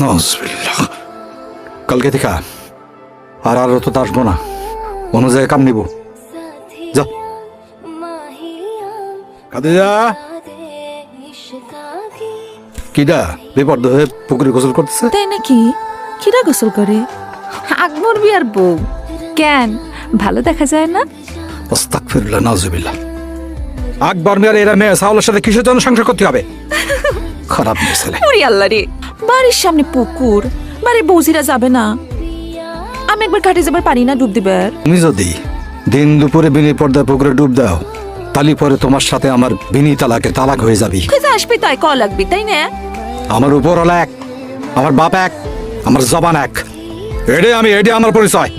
নাউজুবিল্লাহ। কালকে থেকে আর তো আসবো না, অন্য জায়গায় কাম নিব। যা খাদিজা। কিডা বেপর্দ হয়ে পুকুরে গোসল করতেছে? তাই নাকি? কিরা গোসল করে? আকবর বিয়ার বউ। কেন, ভালো দেখা যায় না? আস্তাগফিরুল্লাহ, নাউজুবিল্লাহ। আকবর মিয়ার এরা মেয়ে সাউলের সাথে কিসের জন্য সংসার করতে হবে? খারাপ মেয়ে ছেলে। ওরে আল্লাহ রে, বাড়ির সামনে পুকুর, বাড়ির বৌজিরা যাবে না? আমি একবার কাটে যাবার পারি না ডুব দিবার? তুমি যদি দিন দুপুরে বিনি পর্দায় পুকুরে ডুব দাও, তালি পরে তোমার সাথে আমার বিনি তালাক হয়ে যাবি। কোথায় আসবি তাই ক লাগবি, তাই না? আমার উপরওয়ালা এক, আমার বাপ এক, আমার জবান এক। এডে আমার পরিচয়।